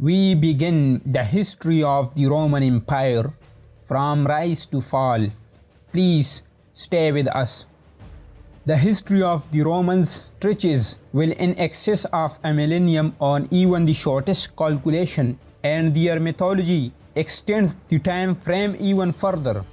We begin the history of the Roman Empire from rise to fall. Please stay with us. The history of the Romans stretches well in excess of a millennium on even the shortest calculation, and their mythology extends the time frame even further.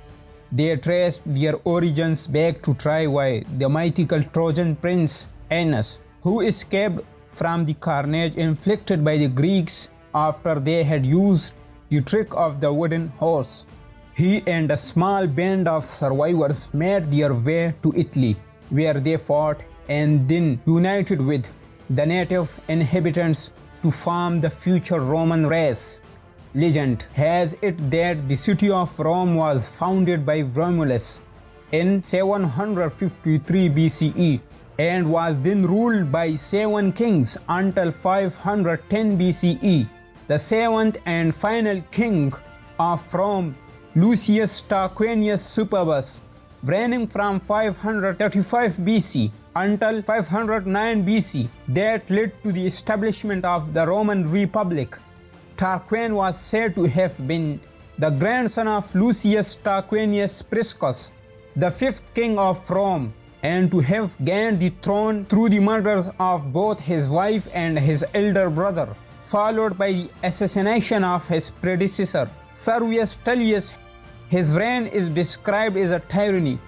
They traced their origins back to Troy, the mythical Trojan prince Magnus, who escaped from the carnage inflicted by the Greeks after they had used the trick of the wooden horse. He and a small band of survivors made their way to Italy, where they fought and then united with the native inhabitants to form the future Roman race. Legend has it that the city of Rome was founded by Romulus in 753 BCE and was then ruled by 7 kings until 510 BCE. The seventh and final king of Rome, Lucius Tarquinius Superbus, reigning from 535 BC until 509 BC, that led to the establishment of the Roman Republic. Tarquin was said to have been the grandson of Lucius Tarquinius Priscus, the fifth king of Rome, and to have gained the throne through the murders of both his wife and his elder brother, followed by the assassination of his predecessor, Servius Tullius. His reign is described as a tyranny.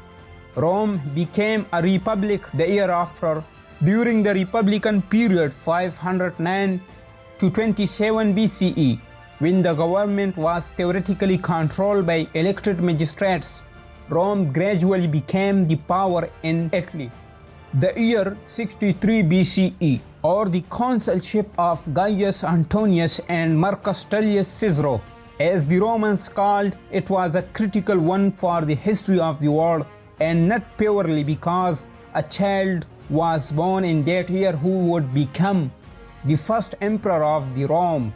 Rome became a republic the year after. During the Republican period 509 to 27 BCE, when the government was theoretically controlled by elected magistrates, Rome gradually became the power in Italy. The year 63 BCE, or the consulship of Gaius Antonius and Marcus Tullius Caesar, as the Romans called it, was a critical one for the history of the world, and not purely because a child was born in that year who would become the first emperor of the Rome.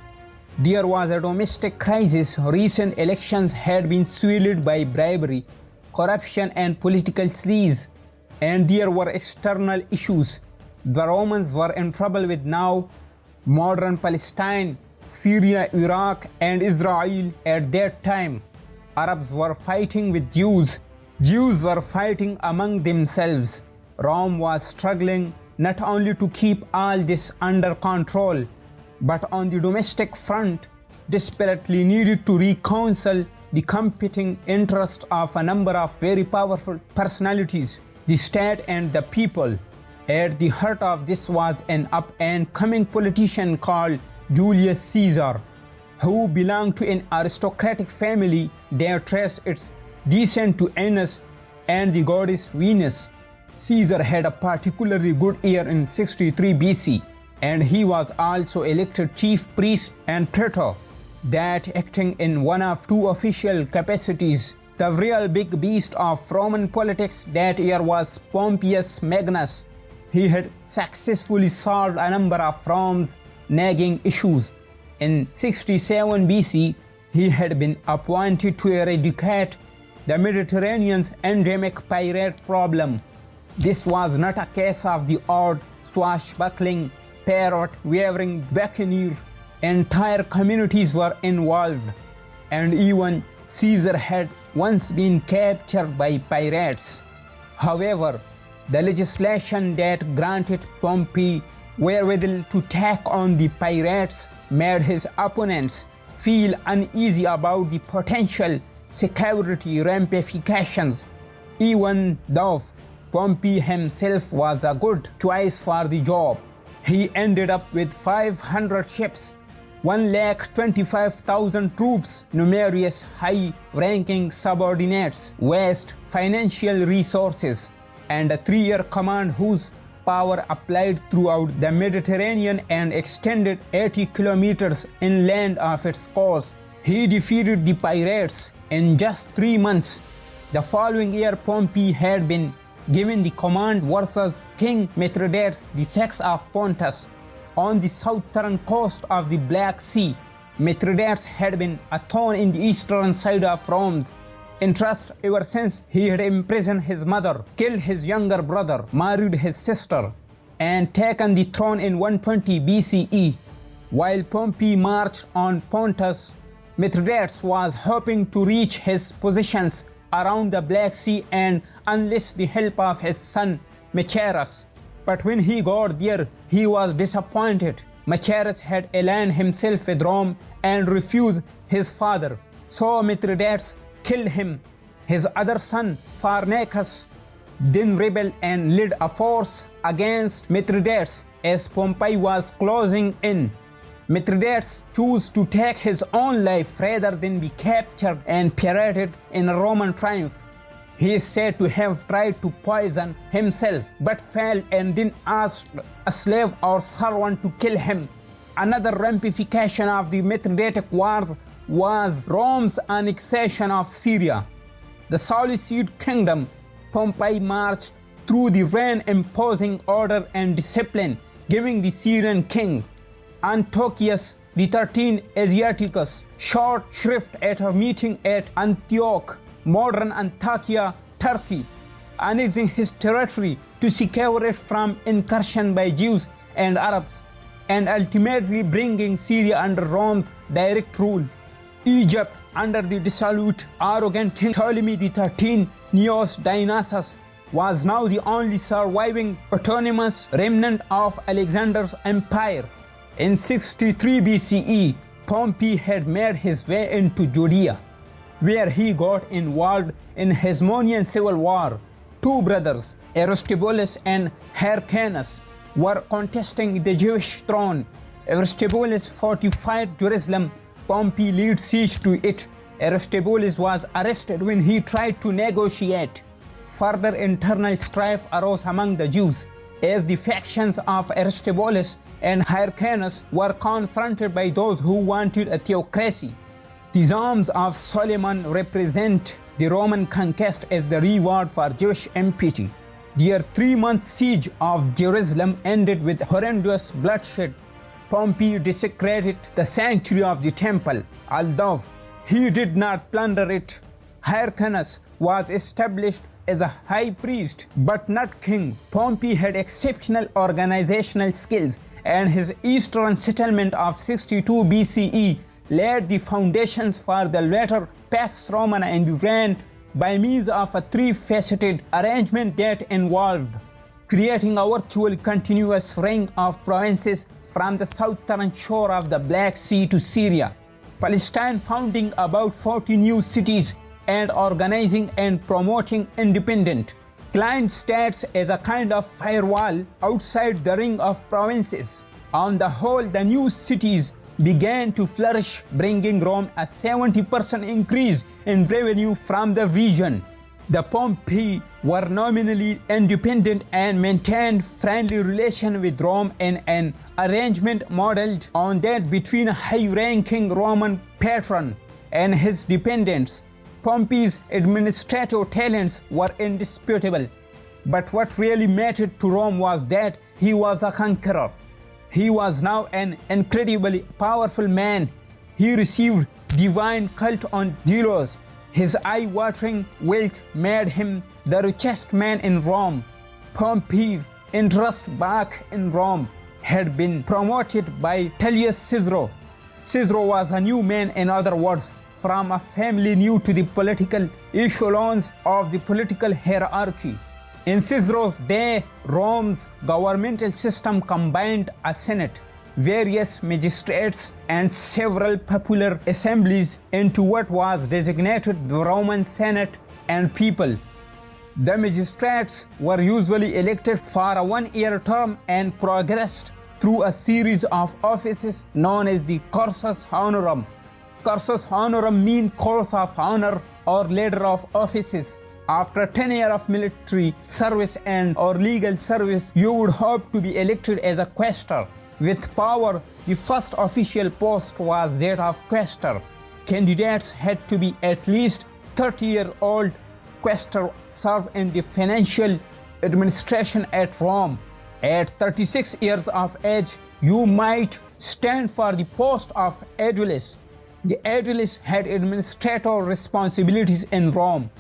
There was a domestic crisis. Recent elections had been swayed by bribery, corruption and political sleaze, and there were external issues the Romans were in trouble with now: modern Palestine, Syria, Iraq and Israel. At that time, Arabs were fighting with Jews. Jews were fighting among themselves. Rome was struggling not only to keep all this under control, but on the domestic front, desperately needed to reconcile the competing interests of a number of very powerful personalities, the state and the people. At the heart of this was an up-and-coming politician called Julius Caesar, who belonged to an aristocratic family that traced its descent to Aeneas and the goddess Venus. Caesar had a particularly good year in 63 BC, and he was also elected chief priest and praetor, that acting in one of two official capacities. The real big beast of Roman politics that year was Pompey Magnus. He had successfully solved a number of Rome's nagging issues. In 67 BC, he had been appointed to eradicate the Mediterranean's endemic pirate problem. This was not a case of the odd swashbuckling, parrot-wearing buccaneer. Entire communities were involved, and even Caesar had once been captured by pirates. However, the legislation that granted Pompey wherewithal to take on the pirates made his opponents feel uneasy about the potential security ramifications. Even though Pompey himself was a good choice for the job, he ended up with 500 ships, 125,000 troops, numerous high-ranking subordinates, vast financial resources, and a 3-year command whose power applied throughout the Mediterranean and extended 80 kilometers inland of its course. He defeated the pirates in just 3 months. The following year, Pompey had been given the command versus King Mithridates VI of Pontus on the southern coast of the Black Sea. Mithridates had been a thorn in the eastern side of Rome's interest ever since he had imprisoned his mother, killed his younger brother, married his sister, and taken the throne in 120 BCE. While Pompey marched on Pontus, Mithridates was hoping to reach his positions around the Black Sea and enlist the help of his son Machaerus. But when he got there, he was disappointed. Machaerus had aligned himself with Rome and refused his father, so Mithridates killed him. His other son, Pharnacus, then rebelled and led a force against Mithridates as Pompey was closing in. Mithridates chose to take his own life rather than be captured and paraded in a Roman triumph. He is said to have tried to poison himself but failed and then asked a slave or servant to kill him. Another ramification of the Mithridatic Wars was Rome's annexation of Syria. The Seleucid kingdom, Pompey marched through the reign imposing order and discipline, giving the Syrian king Antiochus XIII Asiaticus short shrift at a meeting at Antioch, modern Antakya, Turkey, annexing his territory to secure it from incursion by Jews and Arabs, and ultimately bringing Syria under Rome's direct rule. Egypt, under the dissolute, arrogant king Ptolemy XIII Neos Dionysus, was now the only surviving autonomous remnant of Alexander's empire. In 63 BCE, Pompey had made his way into Judea, where he got involved in Hasmonean civil war. Two brothers, Aristobulus and Hyrcanus, were contesting the Jewish throne. Aristobulus fortified Jerusalem. Pompey laid siege to it. Aristobulus was arrested when he tried to negotiate. Further internal strife arose among the Jews as the factions of Aristobulus and Hyrcanus were confronted by those who wanted a theocracy. The Psalms of Solomon represent the Roman conquest as the reward for Jewish impiety. Their 3-month siege of Jerusalem ended with horrendous bloodshed. Pompey desecrated the sanctuary of the temple, although he did not plunder it. Hyrcanus was established as a high priest but not king. Pompey had exceptional organizational skills, and his eastern settlement of 62 BCE laid the foundations for the later Pax Romana and ran by means of a 3-faceted arrangement that involved creating a virtual continuous ring of provinces from the southern shore of the Black Sea to Syria, Palestine, founding about 40 new cities and organizing and promoting independent client states as a kind of firewall outside the ring of provinces. On the whole, the new cities began to flourish, bringing Rome a 70% increase in revenue from the region. The Pompei were nominally independent and maintained friendly relations with Rome in an arrangement modeled on that between a high-ranking Roman patron and his dependents. Pompey's administrative talents were indisputable, but what really mattered to Rome was that he was a conqueror. He was now an incredibly powerful man. He received divine cult on Delos. His eye-watering wealth made him the richest man in Rome. Pompey's interest back in Rome had been promoted by Julius Caesar. Caesar was a new man, in other words, from a family new to the political echelons of the political hierarchy. In Caesar's day, Rome's governmental system combined a senate, various magistrates, and several popular assemblies into what was designated the Roman Senate and people. The magistrates were usually elected for a 1-year term and progressed through a series of offices known as the cursus honorum. Cursus honorum means course of honor or ladder of offices. After 10 years of military service and or legal service, you would hope to be elected as a quaestor. With power, the first official post was that of quaestor. Candidates had to be at least 30-year-old. Quaestor served in the financial administration at Rome. At 36 years of age, you might stand for the post of aediles. The aediles had administrative responsibilities in Rome.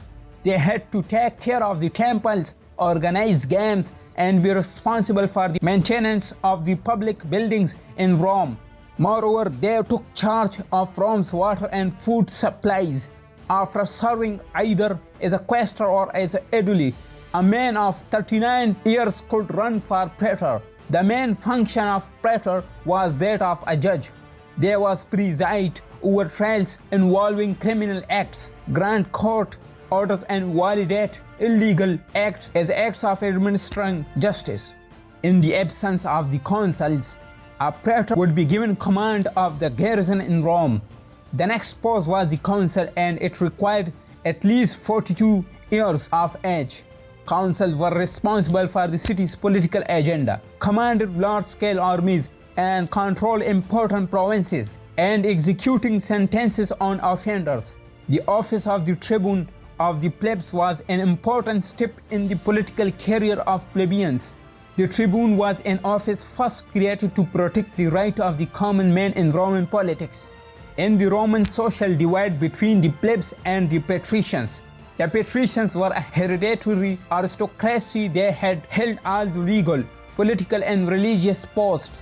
They had to take care of the temples, organize games, and be responsible for the maintenance of the public buildings in Rome. Moreover, they took charge of Rome's water and food supplies. After serving either as a quaestor or as an aedile, a man of 39 years could run for praetor. The main function of praetor was that of a judge. They was preside over trials involving criminal acts, grant court orders and validate illegal acts as acts of administering justice. In the absence of the consuls, a praetor would be given command of the garrison in Rome. The next post was the consul, and it required at least 42 years of age. Consuls were responsible for the city's political agenda, commanded large-scale armies, and controlled important provinces, and executing sentences on offenders. The office of the tribune of the plebs was an important step in the political career of plebeians. The tribune was an office first created to protect the right of the common man in Roman politics. In the Roman social divide between the plebs and the patricians, the patricians were a hereditary aristocracy. They had held all the legal, political and religious posts,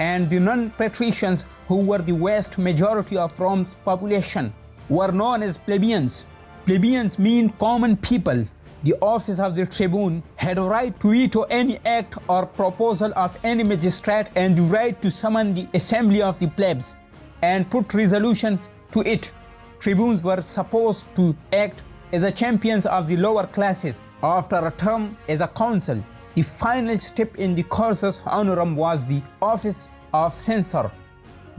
and the non-patricians, who were the vast majority of Rome's population, were known as plebeians. Plebeians mean common people. The office of the tribune had a right to veto any act or proposal of any magistrate and the right to summon the assembly of the plebs and put resolutions to it. Tribunes were supposed to act as the champions of the lower classes. After a term as a consul, the final step in the cursus honorum was the office of censor.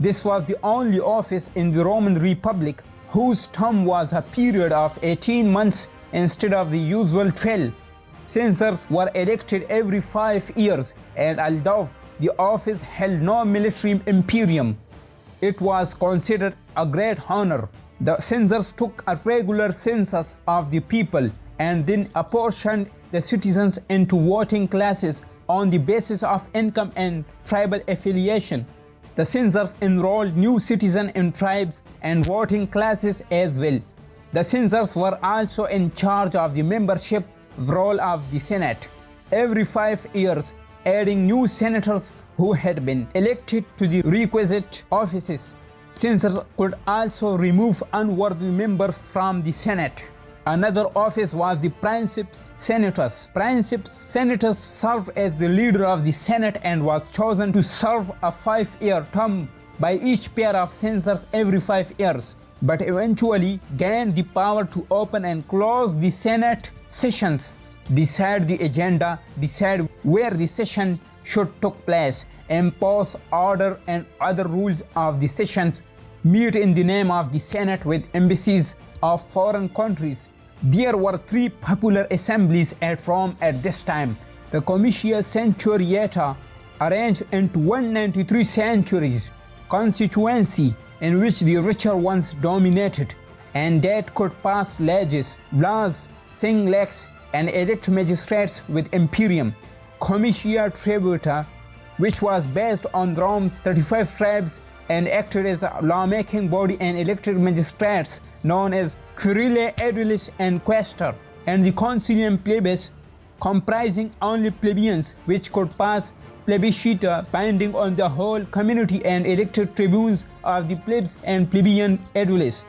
This was the only office in the Roman Republic whose term was a period of 18 months instead of the usual 12. Censors were elected every 5 years, and although the office held no military imperium, it was considered a great honor. The censors took a regular census of the people and then apportioned the citizens into voting classes on the basis of income and tribal affiliation. The censors enrolled new citizens in tribes and voting classes as well. The censors were also in charge of the membership roll of the Senate. Every 5 years, adding new senators who had been elected to the requisite offices. Censors could also remove unworthy members from the Senate. Another office was the Princeps Senatus. Princeps Senatus served as the leader of the Senate and was chosen to serve a 5-year term by each pair of censors every 5 years, but eventually gained the power to open and close the Senate sessions, decide the agenda, decide where the session should take place, impose order and other rules of the sessions, meet in the name of the Senate with embassies of foreign countries. There were 3 popular assemblies at Rome at this time: the Comitia Centuriata, arranged into 193 centuries, constituency in which the richer ones dominated, and that could pass laws, sing lex, and elect magistrates with imperium; Comitia Tributa, which was based on Rome's 35 tribes and acted as a lawmaking body and elected magistrates known as Curiae Aediles and Quaestor; and the Consilium Plebis, comprising only plebeians, which could pass plebiscita binding on the whole community and elected tribunes of the plebs and plebeian aediles.